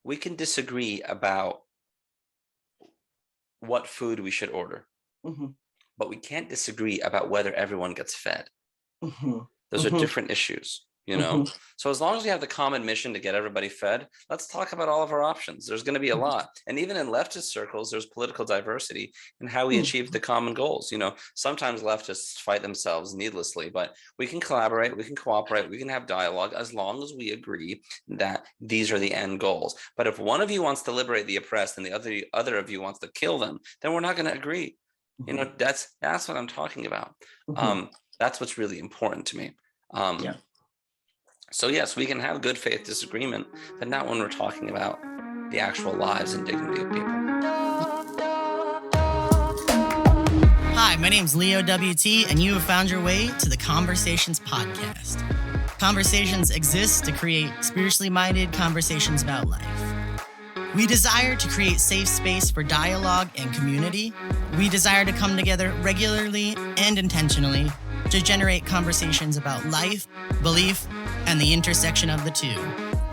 we can disagree about what food we should order, but we can't disagree about whether everyone gets fed. Those are different issues, So as long as we have the common mission to get everybody fed, let's talk about all of our options. There's going to be a lot. And even in leftist circles, there's political diversity in how we achieve the common goals. Sometimes leftists fight themselves needlessly, but we can collaborate, we can cooperate, we can have dialogue as long as we agree that these are the end goals. But if one of you wants to liberate the oppressed and the other of you wants to kill them, then we're not going to agree. That's what I'm talking about. That's what's really important to me. So yes, we can have good faith disagreement, but not when we're talking about the actual lives and dignity of people. Hi, my name's leowt, and you have found your way to the Conversations podcast. Conversations exist to create spiritually minded conversations about life. We desire to create safe space for dialogue and community. We desire to come together regularly and intentionally to generate conversations about life, belief, and the intersection of the two.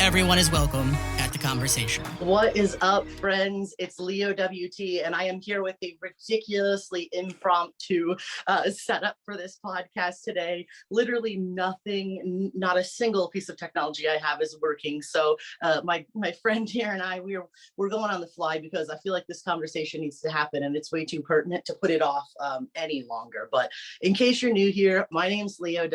Everyone is welcome at the conversation. What is up, friends? It's leowt, and I am here with a ridiculously impromptu setup for this podcast today. Literally nothing, not a single piece of technology I have is working. So my friend here and I, we're going on the fly because I feel like this conversation needs to happen, and it's way too pertinent to put it off any longer. But in case you're new here, my name's leowt.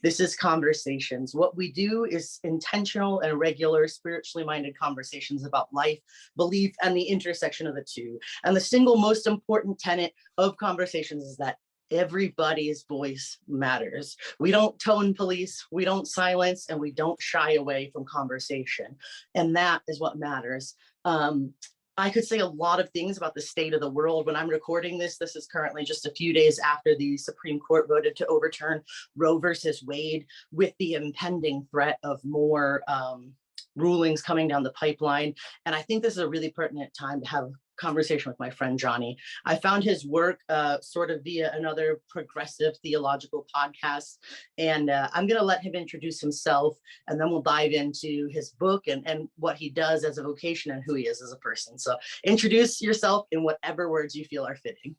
This is Conversations. What we do is intentional and regular spiritually minded conversations about life, belief, and the intersection of the two. And the single most important tenet of Conversations is that everybody's voice matters. We don't tone police, we don't silence, and we don't shy away from conversation. And that is what matters. I could say a lot of things about the state of the world. When I'm recording this is currently just a few days after the Supreme Court voted to overturn Roe versus Wade, with the impending threat of more rulings coming down the pipeline. And I think this is a really pertinent time to have a conversation with my friend Jonny. I found his work sort of via another progressive theological podcast, and I'm going to let him introduce himself, and then we'll dive into his book and what he does as a vocation and who he is as a person. So introduce yourself in whatever words you feel are fitting.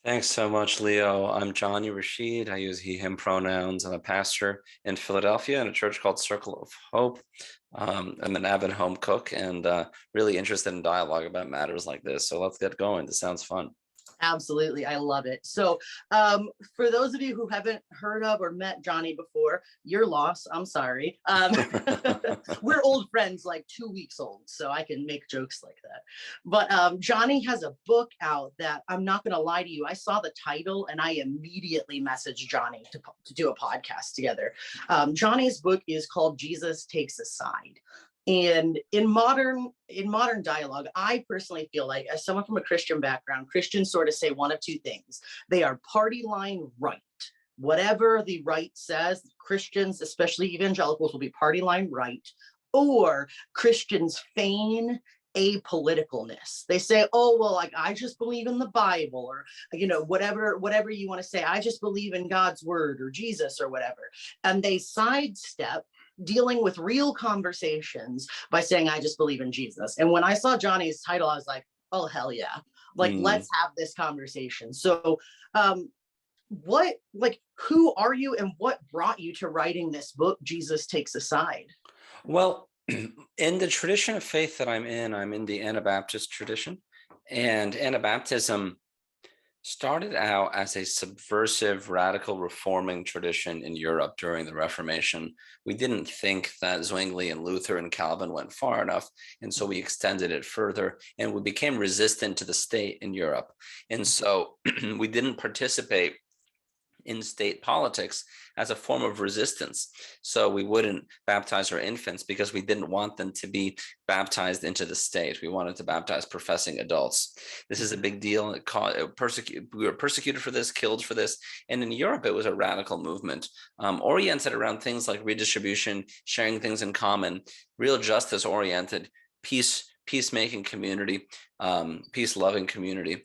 Thanks so much, Leo. I'm Jonny Rashid. I use he, him pronouns. I'm a pastor in Philadelphia in a church called Circle of Hope. I'm an avid home cook and really interested in dialogue about matters like this. So let's get going. This sounds fun. Absolutely. I love it. So for those of you who haven't heard of or met Jonny before, you're lost. I'm sorry. We're old friends, like 2 weeks old, so I can make jokes like that. But Jonny has a book out that, I'm not going to lie to you, I saw the title and I immediately messaged Jonny to do a podcast together. Jonny's book is called Jesus Takes a Side. And in modern dialogue, I personally feel like, as someone from a Christian background, Christians sort of say one of two things. They are party line right. Whatever the right says, Christians, especially evangelicals, will be party line right. Or Christians feign apoliticalness. They say, oh, well, like, I just believe in the Bible, or, whatever you want to say. I just believe in God's word or Jesus or whatever. And they sidestep dealing with real conversations by saying, I just believe in Jesus. And when I saw Jonny's title, I was like, oh, hell yeah. Let's have this conversation. So who are you and what brought you to writing this book, Jesus Takes a Side? Well, in the tradition of faith that I'm in the Anabaptist tradition, and Anabaptism started out as a subversive, radical reforming tradition in Europe during the Reformation. We didn't think that Zwingli and Luther and Calvin went far enough, and so we extended it further, and we became resistant to the state in Europe. And so we didn't participate in state politics as a form of resistance. So we wouldn't baptize our infants because we didn't want them to be baptized into the state. We wanted to baptize professing adults. This is a big deal. We were persecuted for this, killed for this. And in Europe, it was a radical movement oriented around things like redistribution, sharing things in common, real justice oriented, peacemaking community, peace-loving community.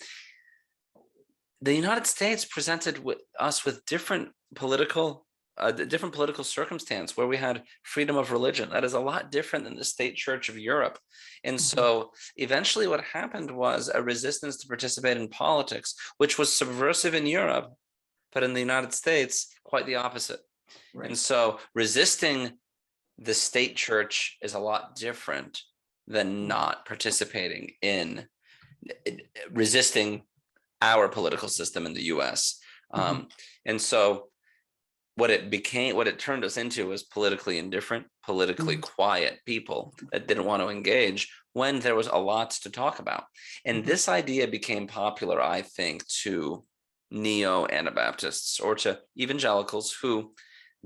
The United States presented us with different political a different political circumstance where we had freedom of religion. That is a lot different than the state church of Europe. And so eventually what happened was a resistance to participate in politics, which was subversive in Europe, but in the United States, quite the opposite. Right. And so resisting the state church is a lot different than not participating in resisting our political system in the US. And so what it turned us into was politically indifferent, politically quiet people that didn't want to engage when there was a lot to talk about. And this idea became popular, I think, to neo-Anabaptists or to evangelicals who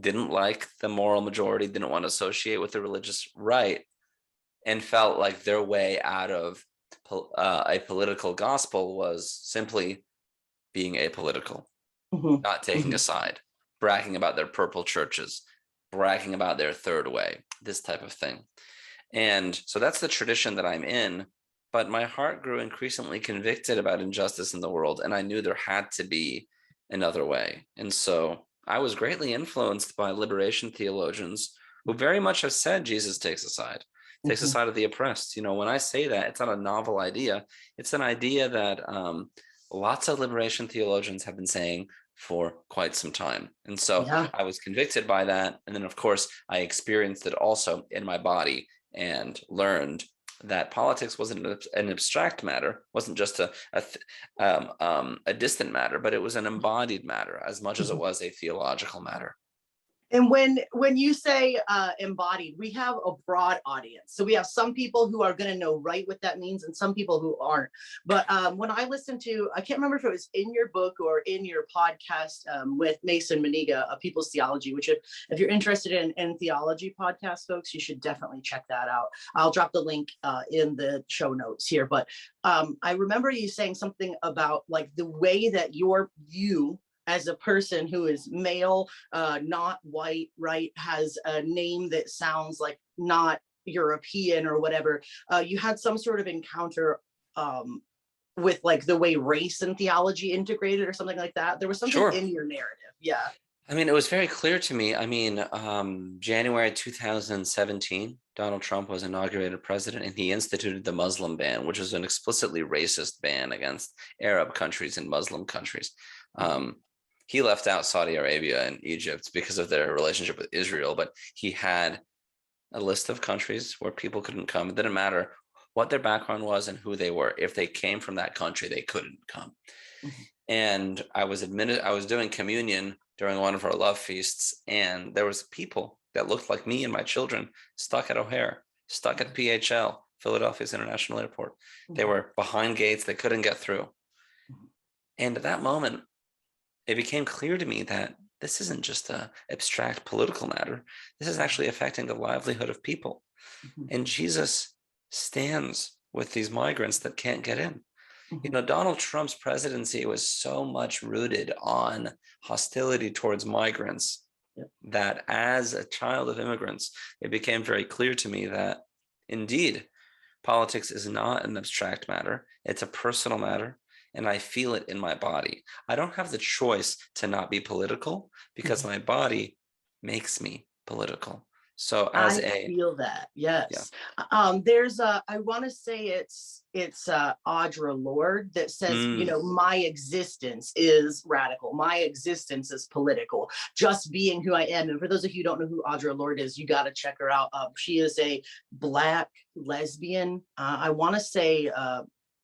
didn't like the moral majority, didn't want to associate with the religious right, and felt like their way out of a political gospel was simply being apolitical, not taking a side, bragging about their purple churches, bragging about their third way, this type of thing. And so that's the tradition that I'm in. But my heart grew increasingly convicted about injustice in the world, and I knew there had to be another way. And so I was greatly influenced by liberation theologians who very much have said Jesus takes a side, takes a side of the oppressed. You know, when I say that, it's not a novel idea. It's an idea that lots of liberation theologians have been saying for quite some time. And so I was convicted by that. And then, of course, I experienced it also in my body and learned that politics wasn't an abstract matter, wasn't just a distant matter, but it was an embodied matter as much as it was a theological matter. And when you say embodied, we have a broad audience. So we have some people who are going to know right what that means and some people who aren't. But when I listened to, I can't remember if it was in your book or in your podcast with Mason Maniga, A People's Theology, which if you're interested in theology podcasts, folks, you should definitely check that out. I'll drop the link in the show notes here. But I remember you saying something about like the way that you as a person who is male, not white, right, has a name that sounds like not European or whatever, you had some sort of encounter with like the way race and theology integrated or something like that. There was something in your narrative. Yeah. I mean, it was very clear to me. I mean, January 2017, Donald Trump was inaugurated president and he instituted the Muslim ban, which was an explicitly racist ban against Arab countries and Muslim countries. He left out Saudi Arabia and Egypt because of their relationship with Israel, but he had a list of countries where people couldn't come. It didn't matter what their background was and who they were. If they came from that country, they couldn't come. And I was doing communion during one of our love feasts, and there was people that looked like me and my children stuck at O'Hare, stuck at PHL, Philadelphia's International Airport. They were behind gates, they couldn't get through. And at that moment, it became clear to me that this isn't just an abstract political matter. This is actually affecting the livelihood of people. And Jesus stands with these migrants that can't get in. You know, Donald Trump's presidency was so much rooted on hostility towards migrants that as a child of immigrants, it became very clear to me that indeed, politics is not an abstract matter. It's a personal matter. And I feel it in my body. I don't have the choice to not be political because my body makes me political. So I feel that, yes. There's I want to say it's Audre Lorde that says, you know, my existence is radical. My existence is political. Just being who I am. And for those of you who don't know who Audre Lorde is, you got to check her out. She is a Black lesbian. I want to say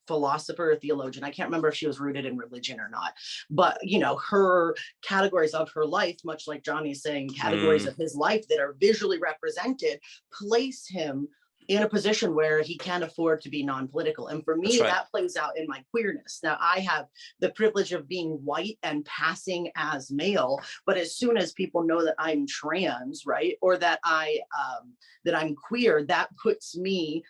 philosopher or theologian. I can't remember if she was rooted in religion or not, but you know, her categories of her life, much like Johnny is saying, categories of his life that are visually represented, place him in a position where he can't afford to be non-political. And for me, that plays out in my queerness. Now, I have the privilege of being white and passing as male, but as soon as people know that I'm trans, right, or that I'm queer, that puts me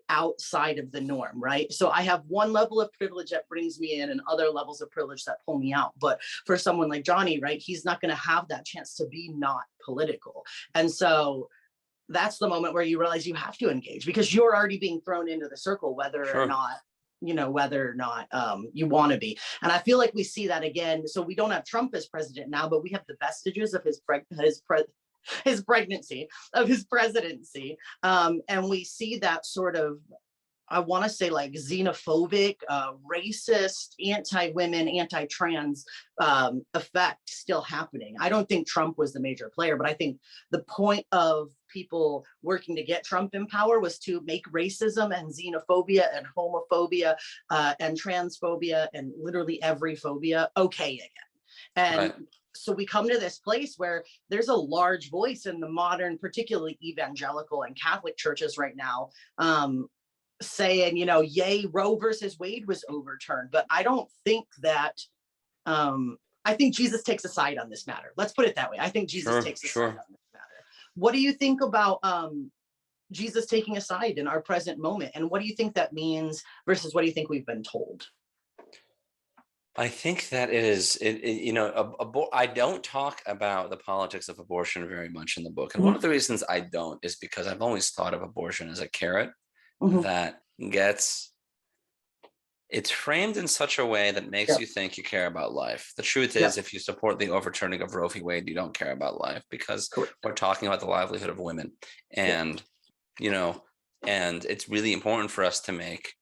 outside of the norm, right? So I have one level of privilege that brings me in and other levels of privilege that pull me out. But for someone like Johnny, right, he's not going to have that chance to be not political. And so that's the moment where you realize you have to engage because you're already being thrown into the circle, whether or not whether or not you want to be. And I feel like we see that again. So we don't have Trump as president now, but we have the vestiges of his pregnancy, of his presidency. And we see that sort of, I want to say, like xenophobic, racist, anti-women, anti-trans effect still happening. I don't think Trump was the major player, but I think the point of people working to get Trump in power was to make racism and xenophobia and homophobia and transphobia and literally every phobia okay again. And Right. so we come to this place where there's a large voice in the modern, particularly evangelical and Catholic churches right now, saying, yay, Roe versus Wade was overturned. But I don't think that, I think Jesus takes a side on this matter. Let's put it that way. I think Jesus takes a side on this matter. What do you think about Jesus taking a side in our present moment? And what do you think that means versus what do you think we've been told? I think that I don't talk about the politics of abortion very much in the book. And one of the reasons I don't is because I've always thought of abortion as a carrot that it's framed in such a way that makes you think you care about life. The truth is, if you support the overturning of Roe v Wade, you don't care about life, because we're talking about the livelihood of women. And, and it's really important for us to make,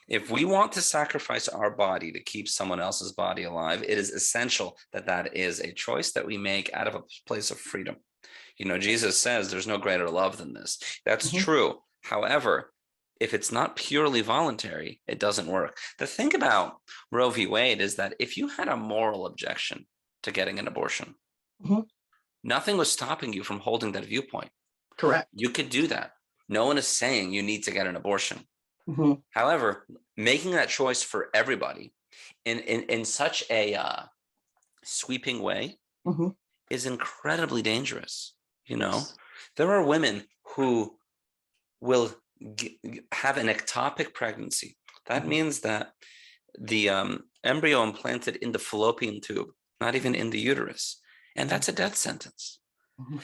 if we want to sacrifice our body to keep someone else's body alive, it is essential that that is a choice that we make out of a place of freedom. Jesus says there's no greater love than this. That's true. However, if it's not purely voluntary, it doesn't work. The thing about Roe v. Wade is that if you had a moral objection to getting an abortion, nothing was stopping you from holding that viewpoint. Correct. You could do that. No one is saying you need to get an abortion. However, making that choice for everybody in such a sweeping way is incredibly dangerous. There are women who will have an ectopic pregnancy. That means that the embryo implanted in the fallopian tube, not even in the uterus, and that's a death sentence.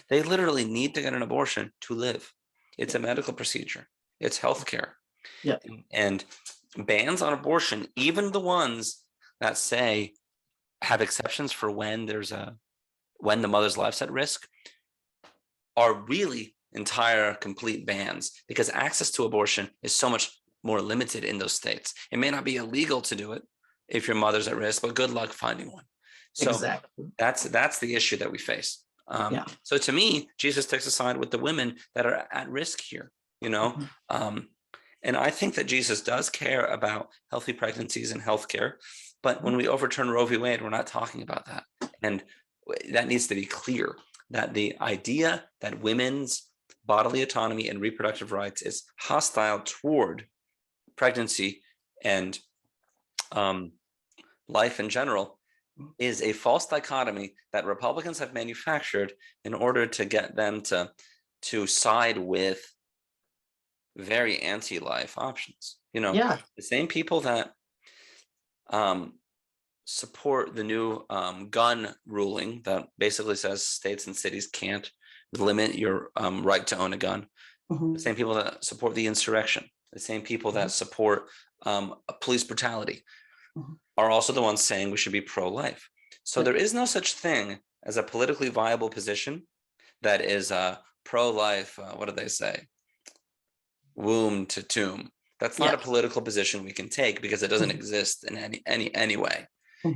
They literally need to get an abortion to live. It's a medical procedure. It's healthcare. And bans on abortion, even the ones that say have exceptions for when the mother's life's at risk, are really entire complete bans, because access to abortion is so much more limited in those states. It may not be illegal to do it if your mother's at risk, but good luck finding one. So that's the issue that we face. So to me, Jesus takes a side with the women that are at risk here, and I think that Jesus does care about healthy pregnancies and healthcare. But when we overturn Roe v. Wade, we're not talking about that. And that needs to be clear, that the idea that women's bodily autonomy and reproductive rights is hostile toward pregnancy and life in general is a false dichotomy that Republicans have manufactured in order to get them to side with very anti-life options. The same people that support the new gun ruling that basically says states and cities can't limit your right to own a gun. The same people that support the insurrection, the same people that support police brutality, are also the ones saying we should be pro-life. So there is no such thing as a politically viable position that is pro-life. What do they say? Womb to tomb. That's not a political position we can take, because it doesn't exist in any way.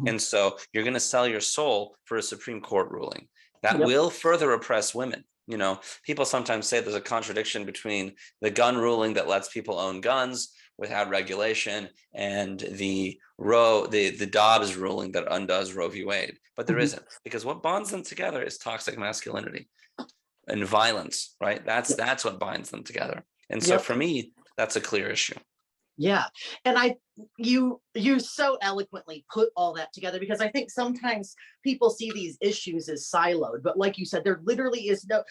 And so you're going to sell your soul for a Supreme Court ruling that will further oppress women. People sometimes say there's a contradiction between the gun ruling that lets people own guns without regulation and the Dobbs ruling that undoes Roe v. Wade. But there isn't, because what bonds them together is toxic masculinity and violence, right? That's what binds them together. And so for me, that's a clear issue. Yeah. And you so eloquently put all that together, because I think sometimes people see these issues as siloed, but like you said, there literally is no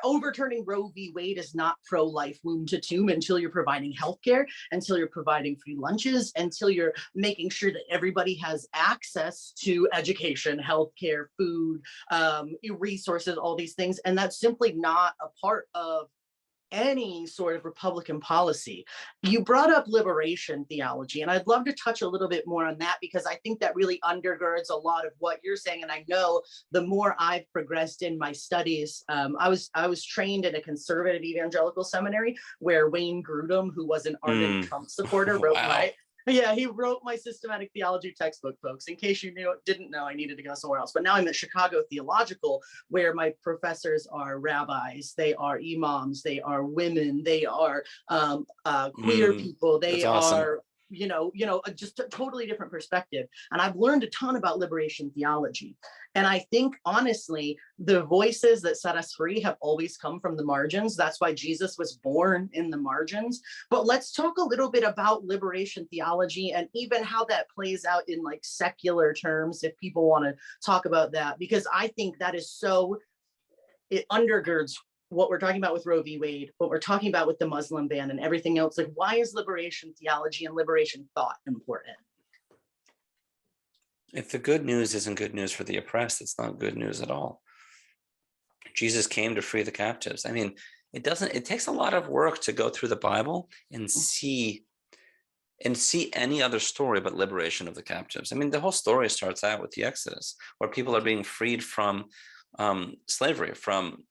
overturning Roe v. Wade is not pro-life womb to tomb until you're providing healthcare, until you're providing free lunches, until you're making sure that everybody has access to education, healthcare, food, resources, all these things. And that's simply not a part of any sort of Republican policy. You brought up liberation theology, and I'd love to touch a little bit more on that, because I think that really undergirds a lot of what you're saying. And I know the more I've progressed in my studies, I was trained in a conservative evangelical seminary where Wayne Grudem, who was an ardent Trump supporter, wrote Wow. he wrote my systematic theology textbook, folks. In case you didn't know, I needed to go somewhere else. But now I'm at Chicago Theological, where my professors are rabbis, they are imams, they are women, they are queer people, they That's awesome. are just a totally different perspective. And I've learned a ton about liberation theology. And I think, honestly, the voices that set us free have always come from the margins. That's why Jesus was born in the margins. But let's talk a little bit about liberation theology and even how that plays out in like secular terms, if people want to talk about that, because I think that is it undergirds what we're talking about with Roe v. Wade, what we're talking about with the Muslim ban and everything else. Like, why is liberation theology and liberation thought important? If the good news isn't good news for the oppressed, it's not good news at all. Jesus came to free the captives. I mean, it takes a lot of work to go through the Bible and see any other story but liberation of the captives. I mean, the whole story starts out with the Exodus, where people are being freed from slavery, from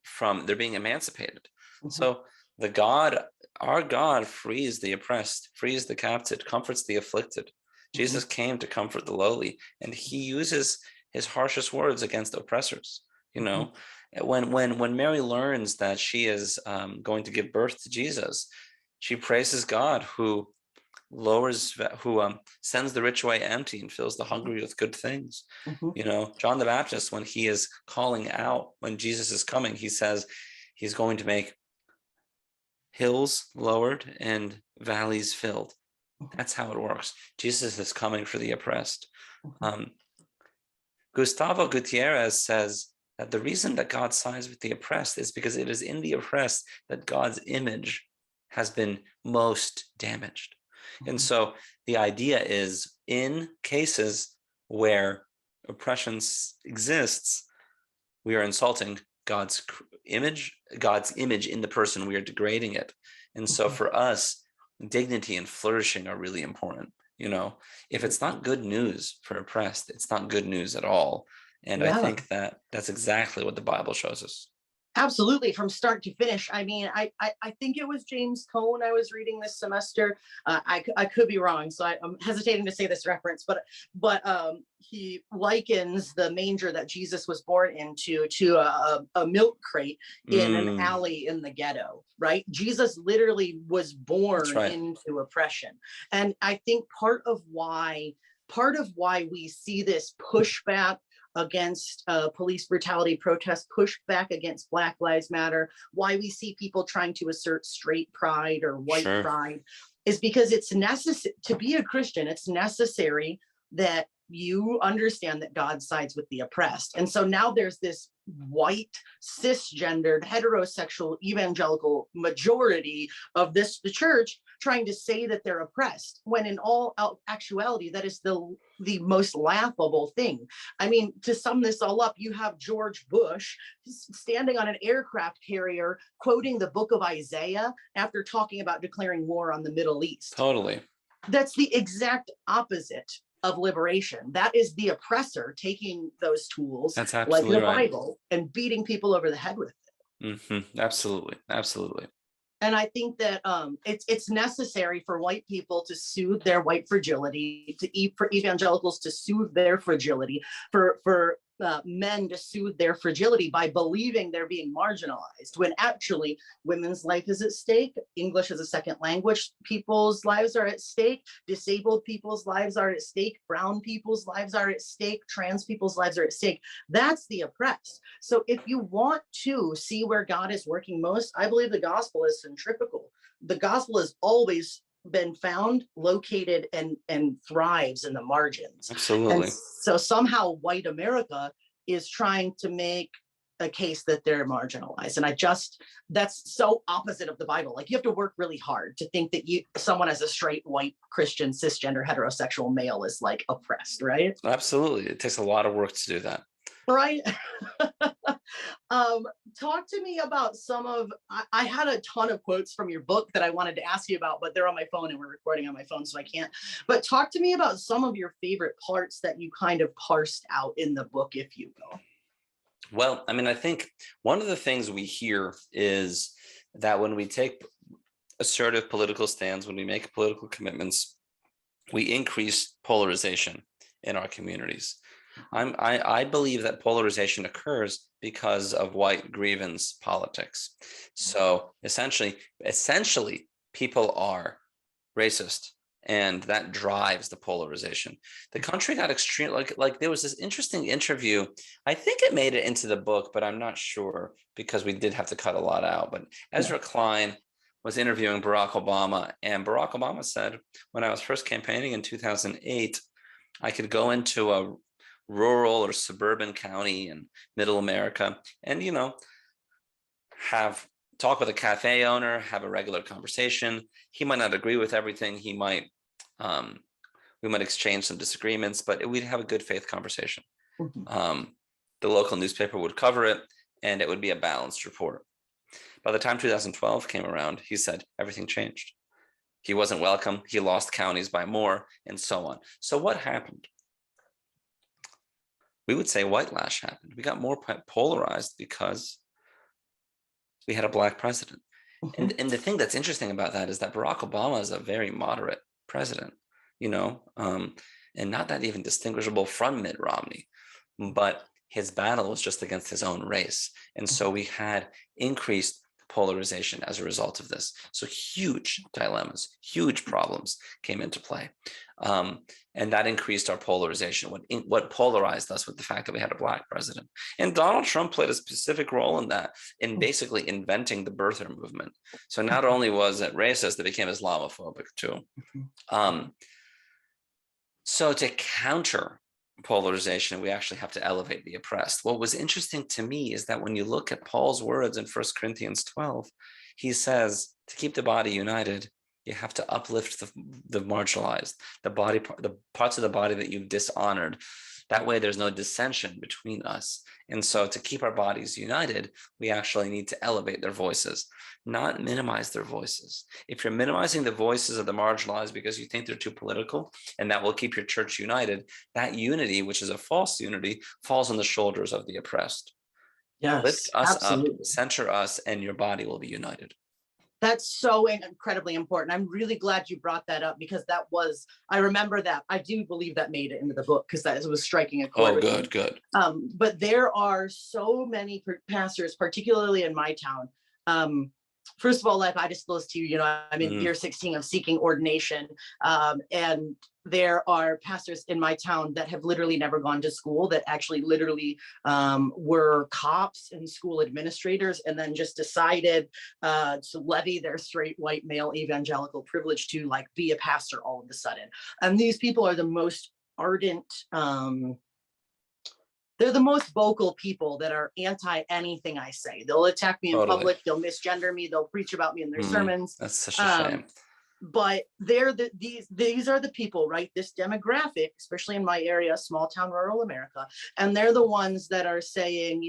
they're being emancipated. So our God frees the oppressed, frees the captive, comforts the afflicted. Jesus came to comfort the lowly, and he uses his harshest words against oppressors. When Mary learns that she is going to give birth to Jesus, she praises God who sends the rich away empty and fills the hungry with good things. John the Baptist, when he is calling out, when Jesus is coming, he says he's going to make hills lowered and valleys filled. That's how it works. Jesus is coming for the oppressed. Gustavo Gutierrez says that the reason that God sides with the oppressed is because it is in the oppressed that God's image has been most damaged. And so the idea is, in cases where oppression exists, we are insulting God's image in the person. We are degrading it. And so for us, dignity and flourishing are really important. If it's not good news for oppressed, it's not good news at all. And I think that's exactly what the Bible shows us. Absolutely, from start to finish. I mean, I think it was James Cone I was reading this semester. I could be wrong, so I'm hesitating to say this reference, but he likens the manger that Jesus was born into to a milk crate in an alley in the ghetto, right? Jesus literally was born into oppression. And I think part of why we see this pushback against police brutality protests, push back against Black Lives Matter, why we see people trying to assert straight pride or white pride, is because it's necessary to be a Christian. It's necessary that you understand that God sides with the oppressed. And so now there's this white, cisgendered, heterosexual, evangelical majority of the church trying to say that they're oppressed, when in all actuality, that is the most laughable thing. I mean, to sum this all up, you have George Bush standing on an aircraft carrier quoting the book of Isaiah after talking about declaring war on the Middle East. Totally. That's the exact opposite of liberation. That is the oppressor taking those tools, that's like the right, Bible, and beating people over the head with it. Absolutely. And I think that it's necessary for white people to soothe their white fragility, for evangelicals to soothe their fragility, for men to soothe their fragility by believing they're being marginalized, when actually women's life is at stake, English as a second language people's lives are at stake, disabled people's lives are at stake, brown people's lives are at stake, trans people's lives are at stake. That's the oppressed. So if you want to see where God is working most, I believe the gospel is centrifugal. The gospel has always been found, located, and thrives in the margins. Absolutely. And so somehow white America is trying to make a case that they're marginalized. And that's so opposite of the Bible. Like, you have to work really hard to think that someone as a straight white Christian cisgender heterosexual male is like oppressed, right? Absolutely. It takes a lot of work to do that. Right. Talk to me about some of, I had a ton of quotes from your book that I wanted to ask you about, but they're on my phone and we're recording on my phone, so I can't. But talk to me about some of your favorite parts that you kind of parsed out in the book, if you will. Well, I mean, I think one of the things we hear is that when we take assertive political stands, when we make political commitments, we increase polarization in our communities. I believe that polarization occurs because of white grievance politics. So essentially, people are racist, and that drives the polarization. The country got extreme. Like there was this interesting interview. I think it made it into the book, but I'm not sure because we did have to cut a lot out. But Ezra Klein was interviewing Barack Obama, and Barack Obama said, when I was first campaigning in 2008, I could go into a rural or suburban county in middle America and, have talk with a cafe owner, have a regular conversation. He might not agree with everything. We might exchange some disagreements, but we'd have a good faith conversation. The local newspaper would cover it, and it would be a balanced report. By the time 2012 came around, he said everything changed. He wasn't welcome. He lost counties by more, and so on. So what happened? We would say white lash happened. We got more polarized because we had a Black president. And the thing that's interesting about that is that Barack Obama is a very moderate president, and not that even distinguishable from Mitt Romney. But his battle was just against his own race. And so we had increased polarization as a result of this. So huge dilemmas, huge problems came into play. And that increased our polarization. What polarized us was the fact that we had a Black president. And Donald Trump played a specific role in that, in basically inventing the birther movement. So not only was it racist, it became Islamophobic too. So to counter polarization, we actually have to elevate the oppressed. What was interesting to me is that when you look at Paul's words in 1 Corinthians 12, he says to keep the body united, you have to uplift the marginalized, the parts of the body that you've dishonored. That way there's no dissension between us. And so to keep our bodies united, we actually need to elevate their voices, not minimize their voices. If you're minimizing the voices of the marginalized because you think they're too political and that will keep your church united, that unity, which is a false unity, falls on the shoulders of the oppressed. Yes, lift us absolutely. up, center us, and your body will be united. That's so incredibly important. I'm really glad you brought that up because I remember that. I do believe that made it into the book because that was striking a chord. Oh, good. But there are so many pastors, particularly in my town. First of all, like I disclosed to you, I'm in year 16 of seeking ordination. And there are pastors in my town that have literally never gone to school, that actually literally were cops and school administrators, and then just decided to levy their straight white male evangelical privilege to like be a pastor all of a sudden. And these people are the most ardent, they're the most vocal people that are anti anything I say. They'll attack me in public, they'll misgender me, they'll preach about me in their sermons. That's such a shame. But these are the people, right? This demographic, especially in my area, small town, rural America, and they're the ones that are saying,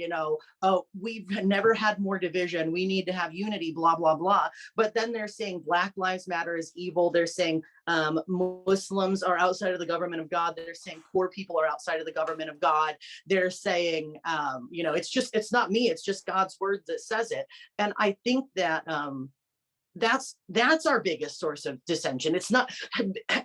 oh, we've never had more division. We need to have unity, blah, blah, blah. But then they're saying Black Lives Matter is evil. They're saying Muslims are outside of the government of God. They're saying poor people are outside of the government of God. They're saying, it's not me. It's just God's word that says it. And I think that that's our biggest source of dissension. It's not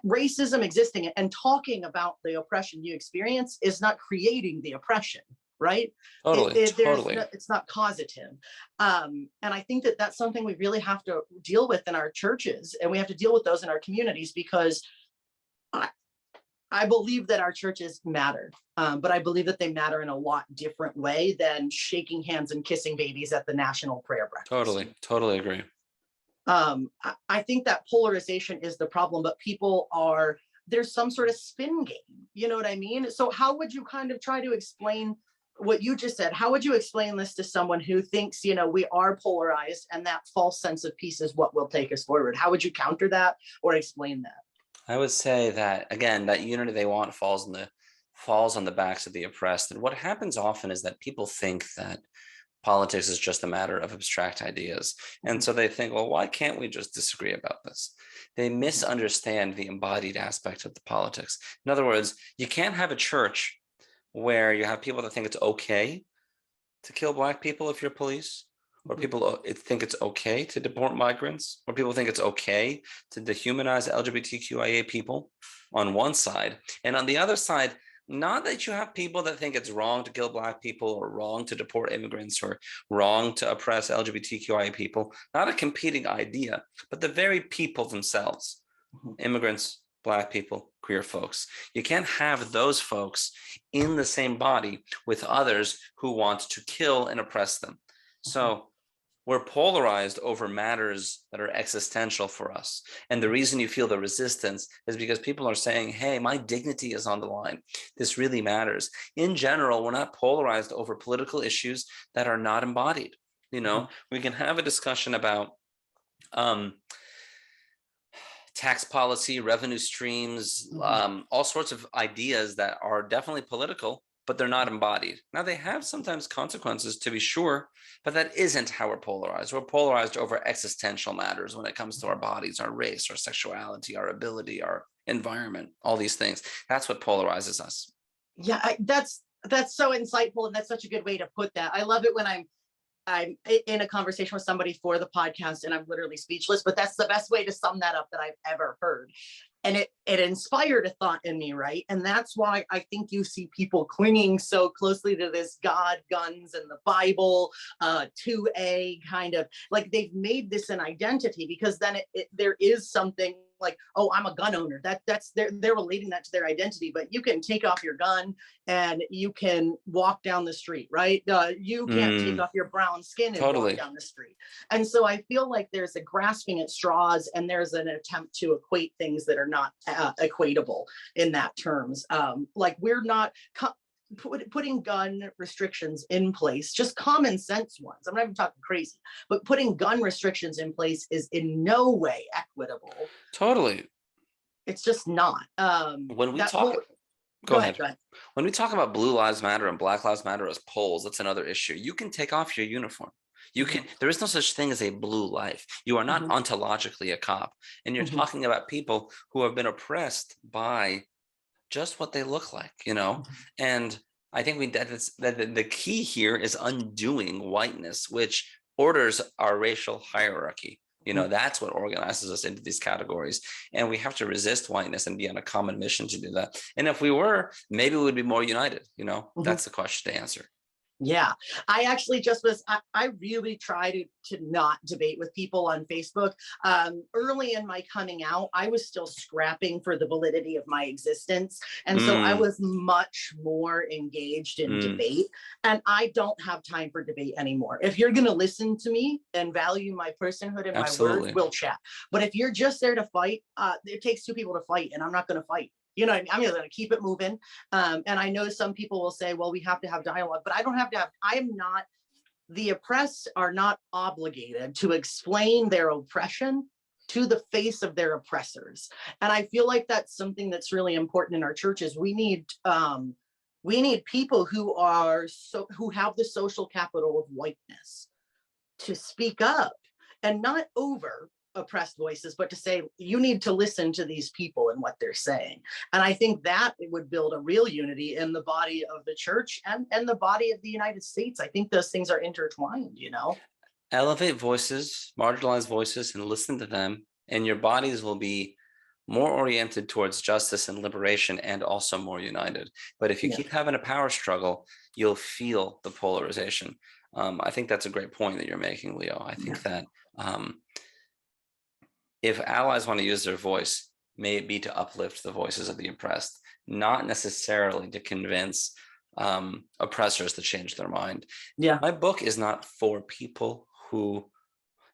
racism existing and talking about the oppression you experience is not creating the oppression, right? Totally. It's not causative. And I think that that's something we really have to deal with in our churches, and we have to deal with those in our communities, because I believe that our churches matter, but I believe that they matter in a lot different way than shaking hands and kissing babies at the national prayer breakfast. Totally agree. I think that polarization is the problem, but there's some sort of spin game, you know what I mean? So how would you kind of try to explain what you just said? How would you explain this to someone who thinks, we are polarized and that false sense of peace is what will take us forward? How would you counter that or explain that? I would say that, again, that unity they want falls on falls on the backs of the oppressed. And what happens often is that people think that politics is just a matter of abstract ideas. And so they think, well, why can't we just disagree about this? They misunderstand the embodied aspect of the politics. In other words, you can't have a church where you have people that think it's okay to kill Black people if you're police, or people think it's okay to deport migrants, or people think it's okay to dehumanize LGBTQIA people on one side. And on the other side, not that you have people that think it's wrong to kill Black people or wrong to deport immigrants or wrong to oppress LGBTQIA people, not a competing idea, but the very people themselves, immigrants, Black people, queer folks. You can't have those folks in the same body with others who want to kill and oppress them. So we're polarized over matters that are existential for us. And the reason you feel the resistance is because people are saying, hey, my dignity is on the line. This really matters. In general, we're not polarized over political issues that are not embodied. You know, we can have a discussion about tax policy, revenue streams, all sorts of ideas that are definitely political, but they're not embodied. Now, they have sometimes consequences, to be sure, but that isn't how we're polarized. We're polarized over existential matters when it comes to our bodies, our race, our sexuality, our ability, our environment, all these things. That's what polarizes us. Yeah, that's so insightful, and that's such a good way to put that. I love it when I'm in a conversation with somebody for the podcast and I'm literally speechless, but that's the best way to sum that up that I've ever heard. And it inspired a thought in me, right? And that's why I think you see people clinging so closely to this God, guns, and the Bible, 2A kind of, like they've made this an identity, because then there is something like, oh, I'm a gun owner. That's they're relating that to their identity. But you can take off your gun and you can walk down the street, right? You can't take off your brown skin and walk down the street. And so I feel like there's a grasping at straws, and there's an attempt to equate things that are not equatable in that terms. Like we're not putting gun restrictions in place, just common sense ones. I'm not even talking crazy, but putting gun restrictions in place is in no way equitable. Totally. It's just not. When we talk, go ahead. When we talk about Blue Lives Matter and Black Lives Matter as poles, that's another issue. You can take off your uniform. You can. There is no such thing as a blue life. You are not ontologically a cop, and you're talking about people who have been oppressed by just what they look like, you know. And I think the key here is undoing whiteness, which orders our racial hierarchy. You know, that's what organizes us into these categories. And we have to resist whiteness and be on a common mission to do that. And if we were, maybe we would be more united, you know. That's the question to answer. Yeah, I actually I really try to not debate with people on Facebook. Early in my coming out, I was still scrapping for the validity of my existence. And so I was much more engaged in debate, and I don't have time for debate anymore. If you're going to listen to me and value my personhood and my words, we'll chat. But if you're just there to fight, it takes two people to fight, and I'm not going to fight. You know, I'm going to keep it moving. And I know some people will say, well, we have to have dialogue, but I don't have to have, the oppressed are not obligated to explain their oppression to the face of their oppressors. And I feel like that's something that's really important in our churches. We need people who have the social capital of whiteness to speak up, and not over oppressed voices, but to say, you need to listen to these people and what they're saying. And I think that it would build a real unity in the body of the church and the body of the United States. I think those things are intertwined, you know. Elevate voices, marginalized voices, and listen to them, and your bodies will be more oriented towards justice and liberation, and also more united. But if you keep having a power struggle, you'll feel the polarization. I think that's a great point that you're making, Leo. I think that if allies want to use their voice, may it be to uplift the voices of the oppressed, not necessarily to convince oppressors to change their mind. Yeah. My book is not for people who,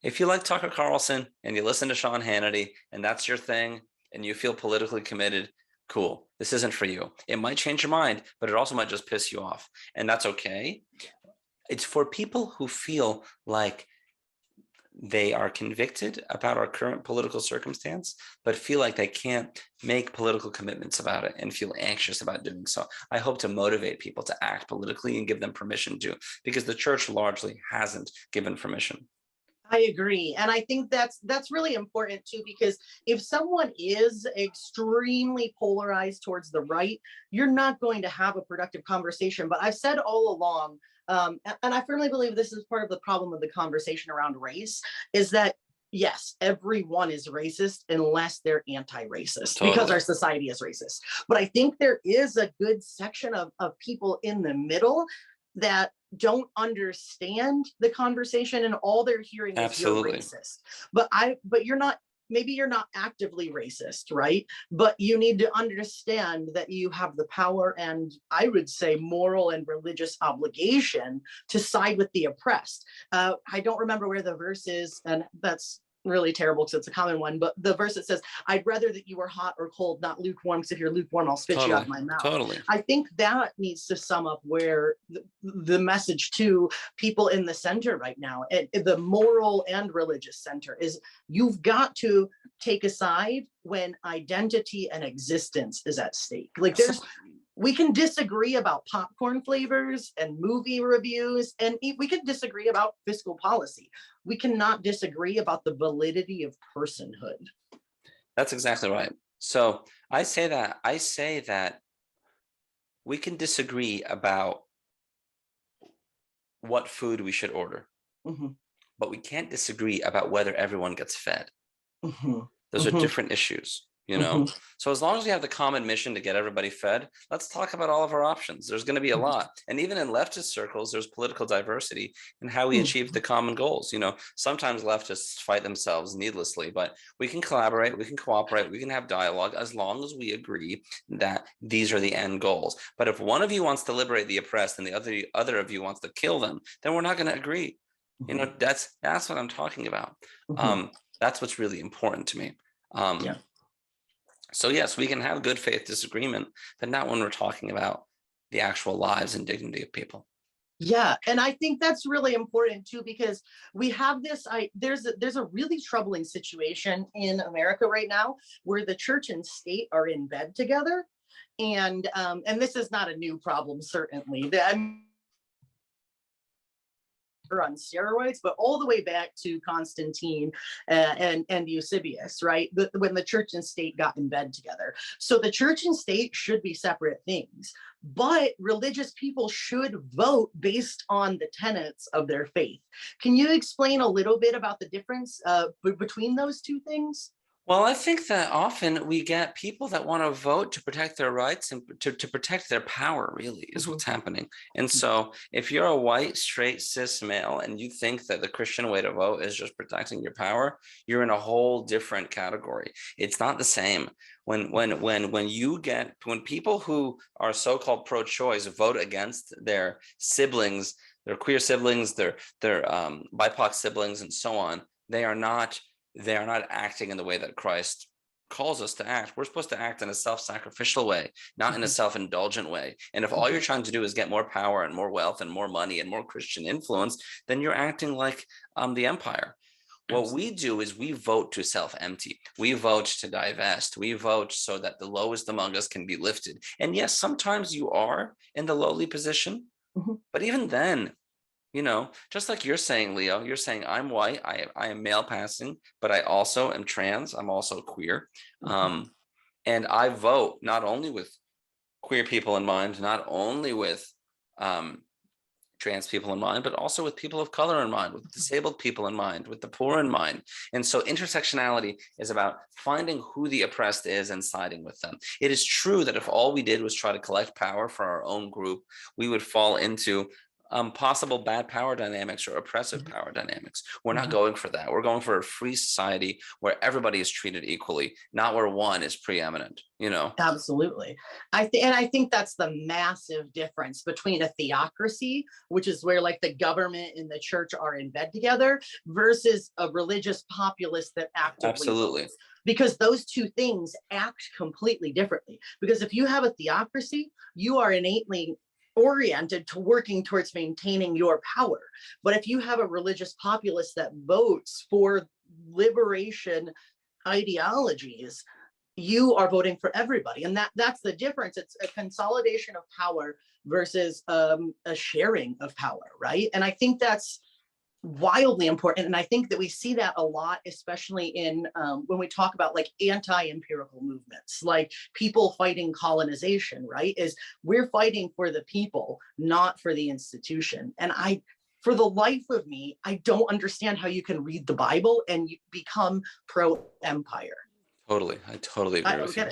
if you like Tucker Carlson and you listen to Sean Hannity and that's your thing and you feel politically committed, cool. This isn't for you. It might change your mind, but it also might just piss you off. And that's okay. It's for people who feel like they are convicted about our current political circumstance, but feel like they can't make political commitments about it and feel anxious about doing so. I hope to motivate people to act politically and give them permission to, because the church largely hasn't given permission. I agree. And I think that's really important too, because if someone is extremely polarized towards the right, you're not going to have a productive conversation. But I've said all along, and I firmly believe this is part of the problem of the conversation around race, is that yes, everyone is racist unless they're anti-racist, Totally. because our society is racist. But I think there is a good section of people in the middle that don't understand the conversation, and all they're hearing is Absolutely. you're racist. But you're not, maybe you're not actively racist, right? But you need to understand that you have the power, and I would say moral and religious obligation to side with the oppressed. I don't remember where the verse is, and that's really terrible because it's a common one, but the verse that says, I'd rather that you were hot or cold, not lukewarm, because if you're lukewarm, I'll spit you out of my mouth. Totally. I think that needs to sum up where the message to people in the center right now, the moral and religious center, is you've got to take a side when identity and existence is at stake. Like we can disagree about popcorn flavors and movie reviews, and we can disagree about fiscal policy. We cannot disagree about the validity of personhood. That's exactly right. So I say that we can disagree about what food we should order, but we can't disagree about whether everyone gets fed. Those are different issues. So as long as we have the common mission to get everybody fed, let's talk about all of our options. There's going to be a lot. And even in leftist circles, there's political diversity in how we achieve the common goals. Sometimes leftists fight themselves needlessly, but we can collaborate, we can cooperate, we can have dialogue as long as we agree that these are the end goals. But if one of you wants to liberate the oppressed and the other of you wants to kill them, then we're not going to agree. That's what I'm talking about. That's what's really important to me. So yes, we can have good faith disagreement, but not when we're talking about the actual lives and dignity of people. Yeah, and I think that's really important too, because we have this. There's a really troubling situation in America right now where the church and state are in bed together, and this is not a new problem, certainly. On steroids, but all the way back to Constantine and Eusebius, right? When the church and state got in bed together. So the church and state should be separate things, but religious people should vote based on the tenets of their faith. Can you explain a little bit about the difference between those two things? Well, I think that often we get people that want to vote to protect their rights and to protect their power, really, is what's happening. And so if you're a white, straight, cis male and you think that the Christian way to vote is just protecting your power, you're in a whole different category. It's not the same. When people who are so-called pro-choice vote against their siblings, their queer siblings, their BIPOC siblings, and so on, they are not acting in the way that Christ calls us to act. We're supposed to act in a self-sacrificial way, not in a self-indulgent way. And if all you're trying to do is get more power and more wealth and more money and more Christian influence, then you're acting like the empire. What we do is we vote to self-empty. We vote to divest. We vote so that the lowest among us can be lifted. And yes, sometimes you are in the lowly position, but even then, just like you're saying, Leo, you're saying I'm white, I am male passing, but I also am trans, I'm also queer. And I vote not only with queer people in mind, not only with trans people in mind, but also with people of color in mind, with disabled people in mind, with the poor in mind. And so intersectionality is about finding who the oppressed is and siding with them. It is true that if all we did was try to collect power for our own group, we would fall into possible bad power dynamics or oppressive power dynamics. We're not going for that. We're going for a free society where everybody is treated equally, not where one is preeminent, Absolutely. I think that's the massive difference between a theocracy, which is where like the government and the church are in bed together, versus a religious populace that actively Absolutely votes. Because those two things act completely differently. Because if you have a theocracy, you are innately oriented to working towards maintaining your power. But if you have a religious populace that votes for liberation ideologies, you are voting for everybody. And that's the difference. It's a consolidation of power versus a sharing of power, right? And I think that's wildly important. And I think that we see that a lot, especially in when we talk about like anti-empirical movements, like people fighting colonization, right? Is we're fighting for the people, not for the institution. And for the life of me, I don't understand how you can read the Bible and you become pro-empire. Totally. I totally agree with you.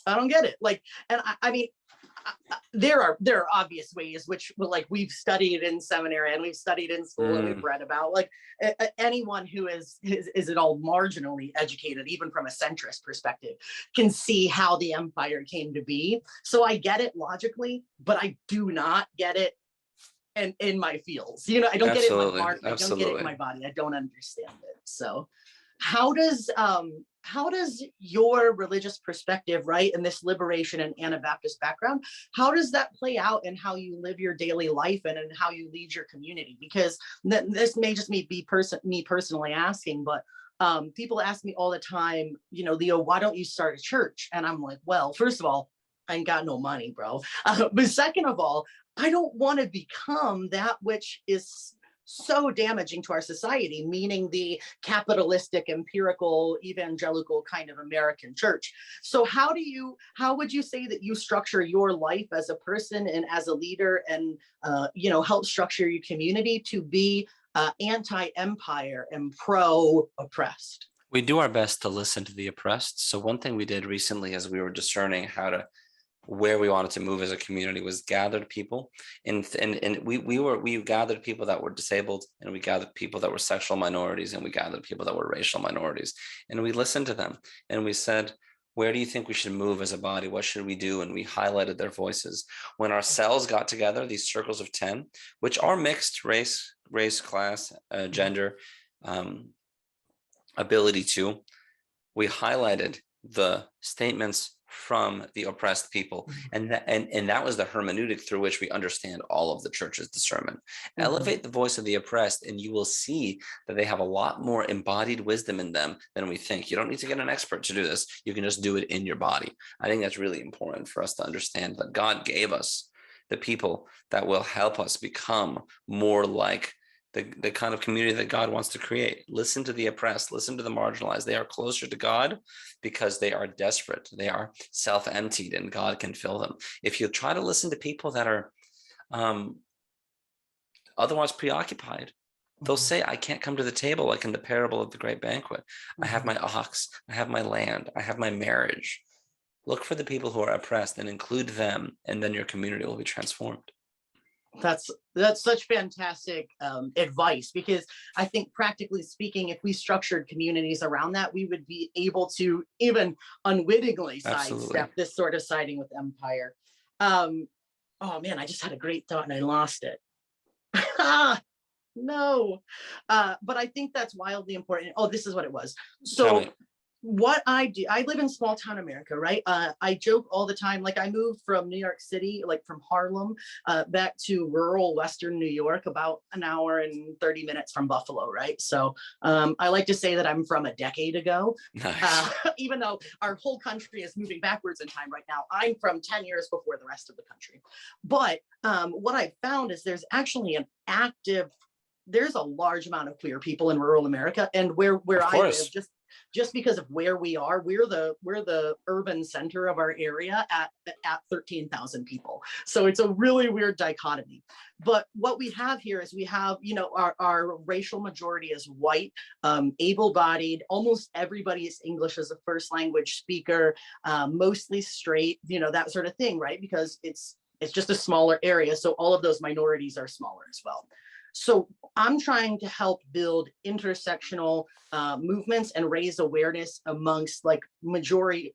I don't get it. Like, and I mean, there are obvious ways which like we've studied in seminary and we've studied in school and we've read about. Like anyone who is at all marginally educated, even from a centrist perspective, can see how the empire came to be. So I get it logically, but I do not get it in my feels. You know, I don't get it in my heart. I don't get it in my body. I don't understand it. So how does your religious perspective, right, and this liberation and Anabaptist background, how does that play out in how you live your daily life and in how you lead your community? Because this may just me personally asking, but people ask me all the time, you know, Leo, why don't you start a church? And I'm like, well, first of all, I ain't got no money, bro. But second of all, I don't want to become that which is so damaging to our society, meaning the capitalistic, empirical, evangelical kind of American church. So how would you say that you structure your life as a person and as a leader and, you know, help structure your community to be anti-empire and pro-oppressed? We do our best to listen to the oppressed. So one thing we did recently as we were discerning where we wanted to move as a community was gathered people, and we gathered people that were disabled, and we gathered people that were sexual minorities, and we gathered people that were racial minorities, and we listened to them and we said, where do you think we should move as a body? What should we do? And we highlighted their voices. When our cells got together, these circles of 10, which are mixed race, class, gender, ability to, we highlighted the statements from the oppressed people, and that was the hermeneutic through which we understand all of the church's discernment. Elevate the voice of the oppressed, and you will see that they have a lot more embodied wisdom in them than we think. You don't need to get an expert to do this. You can just do it in your body. I think that's really important for us to understand that God gave us the people that will help us become more like the kind of community that God wants to create. Listen to the oppressed, listen to the marginalized. They are closer to God because they are desperate. They are self-emptied, and God can fill them. If you try to listen to people that are otherwise preoccupied, they'll say, I can't come to the table, like in the parable of the great banquet. I have my ox, I have my land, I have my marriage. Look for the people who are oppressed and include them, and then your community will be transformed. That's such fantastic advice, because I think practically speaking, if we structured communities around that, we would be able to even unwittingly sidestep this sort of siding with empire. Oh man, I just had a great thought and I lost it. No, but I think that's wildly important. Oh, this is what it was. So what I do, I live in small town America, right? I joke all the time, like I moved from New York City, like from Harlem, back to rural Western New York, about an hour and 30 minutes from Buffalo, right? So I like to say that I'm from a decade ago. Nice. Even though our whole country is moving backwards in time right now, I'm from 10 years before the rest of the country. But what I found is there's actually there's a large amount of queer people in rural America, and where I live, just because of where we are, we're the urban center of our area at 13,000 people. So it's a really weird dichotomy. But what we have here is we have, you know, our racial majority is white, able-bodied. Almost everybody is English as a first language speaker, mostly straight, you know, that sort of thing, right? Because it's just a smaller area. So all of those minorities are smaller as well. So I'm trying to help build intersectional movements and raise awareness amongst like majority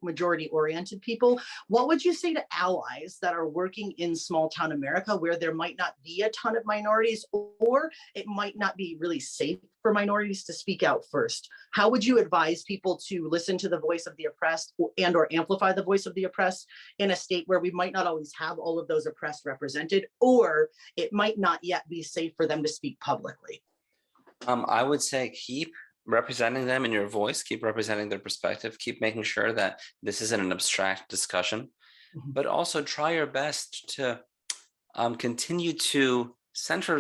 oriented people. What would you say to allies that are working in small town America where there might not be a ton of minorities, or it might not be really safe for minorities to speak out first? How would you advise people to listen to the voice of the oppressed and or amplify the voice of the oppressed in a state where we might not always have all of those oppressed represented, or it might not yet be safe for them to speak publicly? I would say keep representing them in your voice, keep representing their perspective, keep making sure that this isn't an abstract discussion, but also try your best to continue to center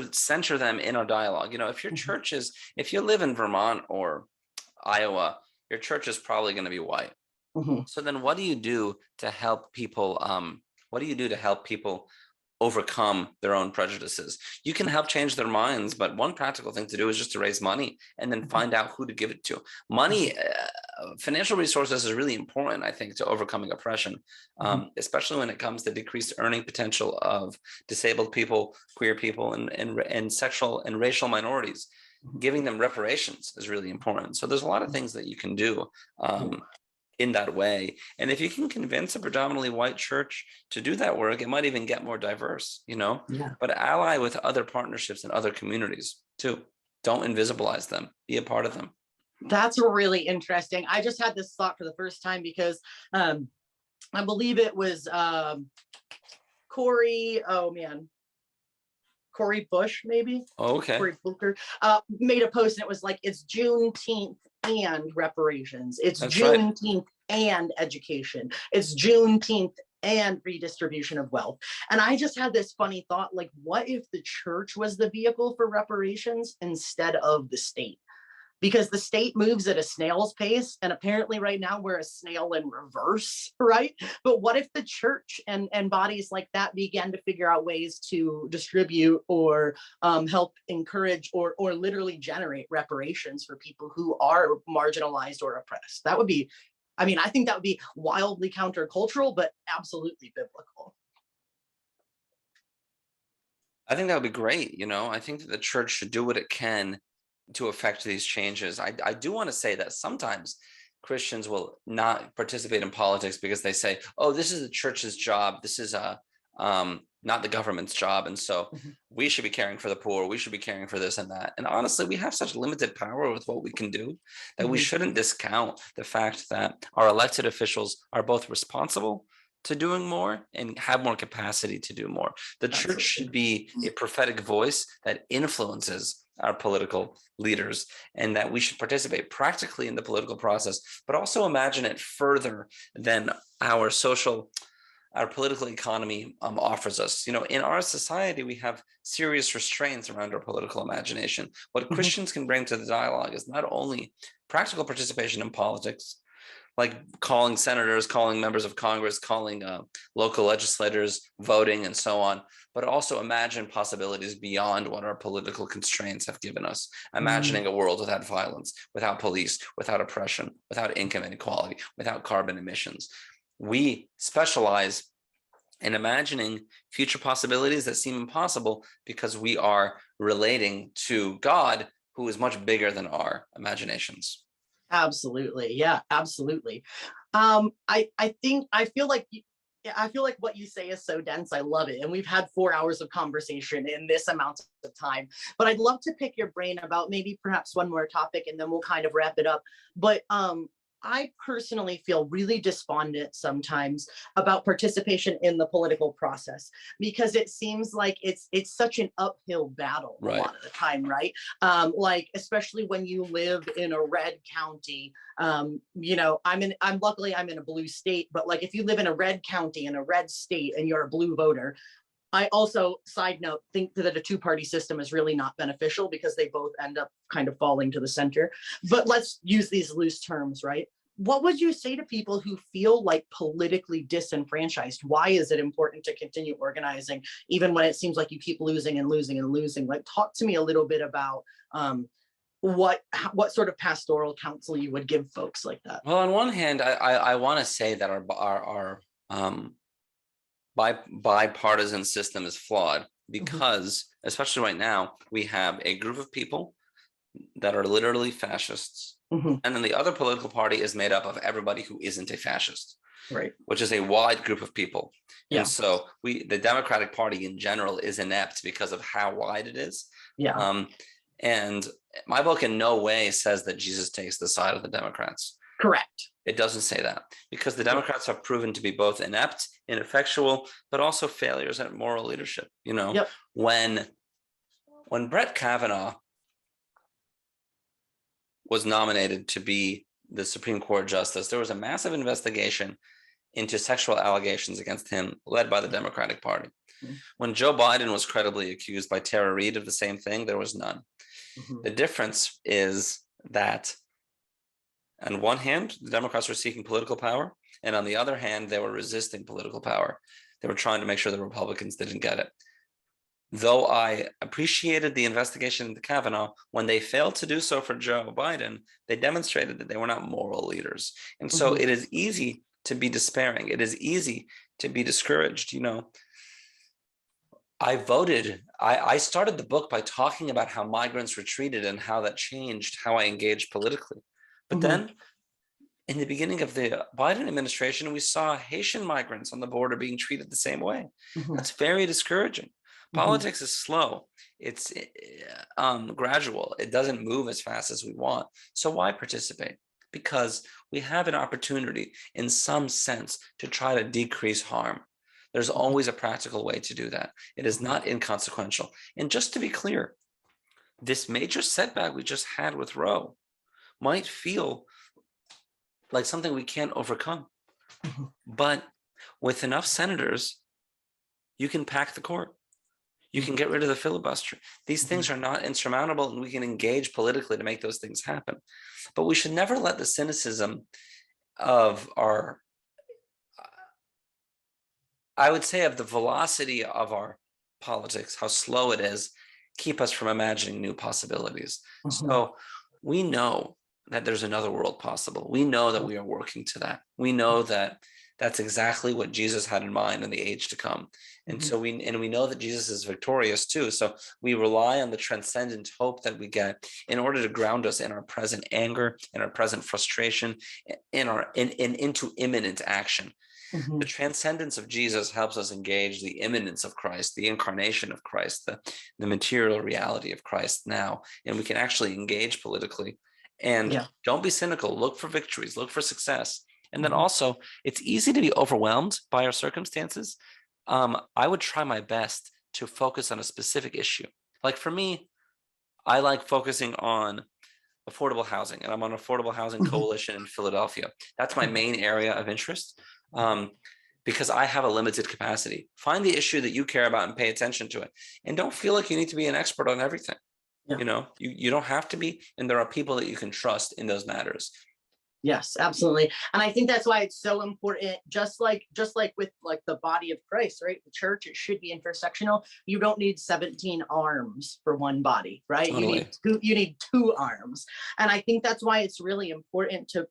them in our dialogue. If your church is, if you live in Vermont or Iowa, your church is probably going to be white. So then what do you do to help people? What do you do to help people overcome their own prejudices? You can help change their minds, but one practical thing to do is just to raise money and then find out who to give it to. Money, financial resources is really important, I think, to overcoming oppression, especially when it comes to decreased earning potential of disabled people, queer people, and sexual and racial minorities. Giving them reparations is really important. So there's a lot of things that you can do in that way. And if you can convince a predominantly white church to do that work, it might even get more diverse, but ally with other partnerships and other communities too. Don't invisibilize them, be a part of them. That's really interesting. I just had this thought for the first time because I believe it was Cory Bush, maybe. Oh, okay. Cory Booker made a post and it was like, it's Juneteenth and reparations. It's That's Juneteenth and education. It's Juneteenth and redistribution of wealth. And I just had this funny thought, like, what if the church was the vehicle for reparations instead of the state? Because the state moves at a snail's pace, and apparently right now we're a snail in reverse, right? But what if the church and bodies like that began to figure out ways to distribute or help encourage or literally generate reparations for people who are marginalized or oppressed? That would be, I think that would be wildly countercultural, but absolutely biblical. I think that would be great. I think that the church should do what it can to affect these changes. I do want to say that sometimes Christians will not participate in politics because they say, oh, this is the church's job. This is not the government's job. And so we should be caring for the poor. We should be caring for this and that. And honestly, we have such limited power with what we can do that we shouldn't discount the fact that our elected officials are both responsible to doing more and have more capacity to do more. The church should be a prophetic voice that influences our political leaders, and that we should participate practically in the political process, but also imagine it further than our political economy offers us. In our society, we have serious restraints around our political imagination. What Christians can bring to the dialogue is not only practical participation in politics, like calling senators, calling members of Congress, calling local legislators, voting, and so on, but also imagine possibilities beyond what our political constraints have given us. Imagining a world without violence, without police, without oppression, without income inequality, without carbon emissions. We specialize in imagining future possibilities that seem impossible because we are relating to God, who is much bigger than our imaginations. Absolutely. Yeah, absolutely. I feel like what you say is so dense. I love it. And we've had 4 hours of conversation in this amount of time, but I'd love to pick your brain about maybe perhaps one more topic and then we'll kind of wrap it up. But I personally feel really despondent sometimes about participation in the political process because it seems like it's such an uphill battle a lot of the time, right? Like especially when you live in a red county. Luckily I'm in a blue state, but like if you live in a red county in a red state and you're a blue voter, I also, side note, think that a two-party system is really not beneficial because they both end up kind of falling to the center. But let's use these loose terms, right? What would you say to people who feel like politically disenfranchised? Why is it important to continue organizing, even when it seems like you keep losing and losing and losing? Like, talk to me a little bit about what sort of pastoral counsel you would give folks like that. Well, on one hand, I want to say that our bipartisan system is flawed because, especially right now, we have a group of people that are literally fascists. And then the other political party is made up of everybody who isn't a fascist, right? Which is a wide group of people. Yeah. And so the Democratic Party in general is inept because of how wide it is. Yeah. And My book in no way says that Jesus takes the side of the Democrats. Correct. It doesn't say that, because the Democrats have proven to be both inept, ineffectual, but also failures at moral leadership. Yep. When Brett Kavanaugh was nominated to be the Supreme Court justice, there was a massive investigation into sexual allegations against him, led by the Democratic Party. Mhm. When Joe Biden was credibly accused by Tara Reade of the same thing, there was none. Mhm. The difference is that on one hand, the Democrats were seeking political power, and on the other hand, they were resisting political power. They were trying to make sure the Republicans didn't get it. Though I appreciated the investigation into Kavanaugh, when they failed to do so for Joe Biden, they demonstrated that they were not moral leaders. And so Mhm. it is easy to be despairing. It is easy to be discouraged. I started the book by talking about how migrants retreated and how that changed how I engaged politically. But Mhm. then in the beginning of the Biden administration, we saw Haitian migrants on the border being treated the same way. Mhm. That's very discouraging. Mhm. Politics is slow. It's gradual. It doesn't move as fast as we want. So why participate? Because we have an opportunity in some sense to try to decrease harm. There's always a practical way to do that. It is not inconsequential. And just to be clear, this major setback we just had with Roe might feel like something we can't overcome. Mhm. But with enough senators, you can pack the court. You can get rid of the filibuster. These things are not insurmountable, and we can engage politically to make those things happen. But we should never let the cynicism of I would say, of the velocity of our politics, how slow it is, keep us from imagining new possibilities. Mhm. So we know that there's another world possible. We know that we are working to that. We know that that's exactly what Jesus had in mind in the age to come. And Mhm. so we know that Jesus is victorious too. So we rely on the transcendent hope that we get in order to ground us in our present anger, in our present frustration, into imminent action. The Mhm. transcendence of Jesus helps us engage the immanence of Christ, the incarnation of Christ, the material reality of Christ now. And we can actually engage politically. And Yeah. don't be cynical. Look for victories, look for success. And then Mhm. also, it's easy to be overwhelmed by our circumstances. I would try my best to focus on a specific issue. Like for me, I like focusing on affordable housing, and I'm on Affordable Housing Mhm. Coalition in Philadelphia. That's my main area of interest, because I have a limited capacity. Find the issue that you care about and pay attention to it, and don't feel like you need to be an expert on everything. Yeah. You don't have to be, and there are people that you can trust in those matters. Yes, absolutely. And I think that's why it's so important, just like with like the body of Christ, right? The church, it should be intersectional. You don't need 17 arms for one body, right? Totally. You need two arms. And I think that's why it's really important to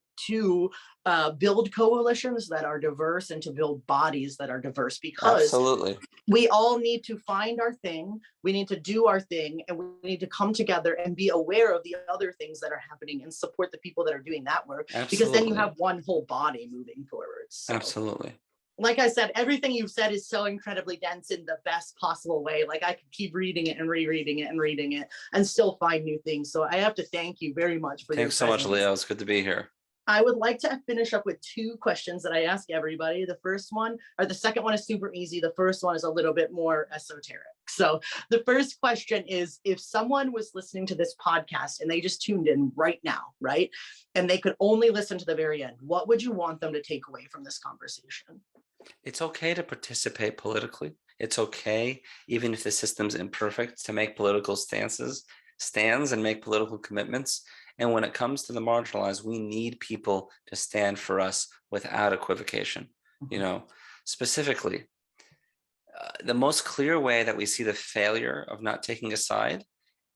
build coalitions that are diverse and to build bodies that are diverse, because Absolutely. we all need to find our thing, we need to do our thing, and we need to come together and be aware of the other things that are happening and support the people that are doing that work. Because then you Absolutely. have one whole body moving forward. So, Absolutely. like I said, everything you've said is so incredibly dense in the best possible way. Like I could keep reading it and rereading it and reading it and still find new things. So I have to thank you very much for your Thanks so much, presence. Leo. It's good to be here. I would like to finish up with two questions that I ask everybody. The first one, or the second one, is super easy. The first one is a little bit more esoteric. So the first question is, if someone was listening to this podcast and they just tuned in right now, right, and they could only listen to the very end, what would you want them to take away from this conversation? It's okay to participate politically. It's okay, even if the system's imperfect, to make political stands and make political commitments. And when it comes to the marginalized, we need people to stand for us without equivocation. Specifically, the most clear way that we see the failure of not taking a side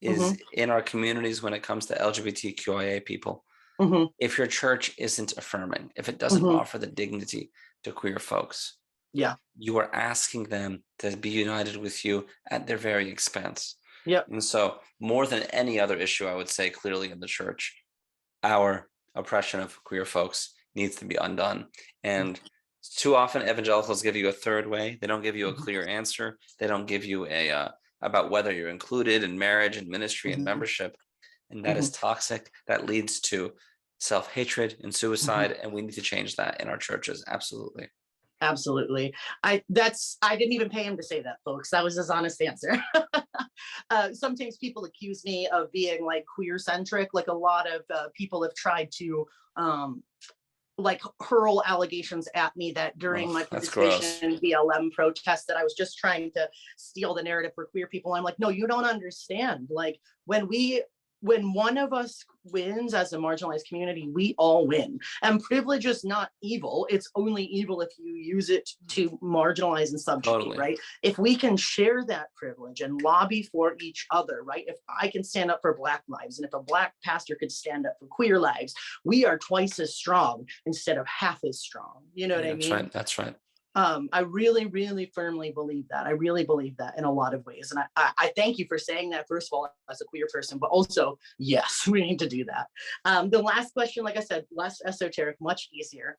is in our communities when it comes to LGBTQIA people. Mhm. If your church isn't affirming, if it doesn't offer the dignity to queer folks, Yeah. you are asking them to be united with you at their very expense. Yep. And so, more than any other issue, I would say clearly in the church, our oppression of queer folks needs to be undone. And too often, evangelicals give you a third way. They don't give you a clear answer. They don't give you about whether you're included in marriage and ministry and membership. and that is toxic. That leads to self-hatred and suicide, and we need to change that in our churches. Absolutely. Absolutely. I didn't even pay him to say that, folks. That was his honest answer. Sometimes people accuse me of being like queer centric. Like a lot of people have tried to like hurl allegations at me that during my participation in BLM protest that I was just trying to steal the narrative for queer people. I'm like, no, you don't understand. Like when one of us wins as a marginalized community, we all win. And privilege is not evil. It's only evil if you use it to marginalize and subjugate, right? If we can share that privilege and lobby for each other, right? If I can stand up for Black lives, and if a Black pastor could stand up for queer lives, we are twice as strong instead of half as strong. You know what I mean? That's right. That's right. I really, really firmly believe that. I really believe that in a lot of ways. And I thank you for saying that, first of all, as a queer person, but also, yes, we need to do that. The last question, like I said, less esoteric, much easier.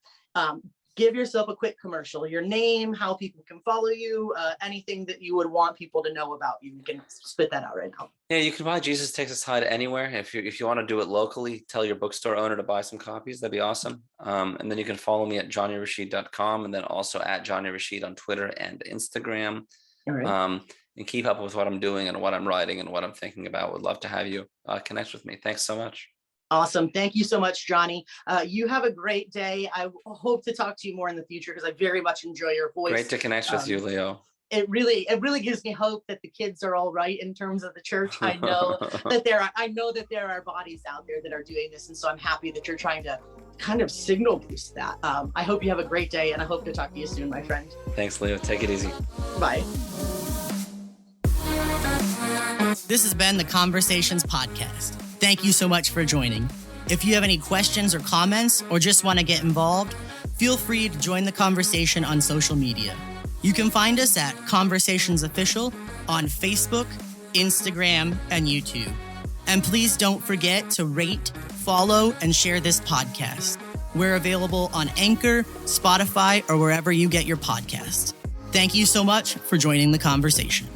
Give yourself a quick commercial, your name, how people can follow you, anything that you would want people to know about you. You can spit that out right now. Yeah, you can buy Jesus Takes Us High anywhere. If you want to do it locally, tell your bookstore owner to buy some copies. That'd be awesome. And then you can follow me at jonnyrashid.com, and then also at Jonny Rashid on Twitter and Instagram. All right. And keep up with what I'm doing and what I'm writing and what I'm thinking about. Would love to have you connect with me. Thanks so much. Awesome. Thank you so much, Jonny. You have a great day. I hope to talk to you more in the future because I very much enjoy your voice. Great to connect with you, Leo. It really gives me hope that the kids are all right in terms of the church. I know that there are bodies out there that are doing this. And so I'm happy that you're trying to kind of signal boost that. I hope you have a great day, and I hope to talk to you soon, my friend. Thanks, Leo. Take it easy. Bye. This has been the Conversations Podcast. Thank you so much for joining. If you have any questions or comments, or just want to get involved, feel free to join the conversation on social media. You can find us at Conversations Official on Facebook, Instagram, and YouTube. And please don't forget to rate, follow, and share this podcast. We're available on Anchor, Spotify, or wherever you get your podcasts. Thank you so much for joining the conversation.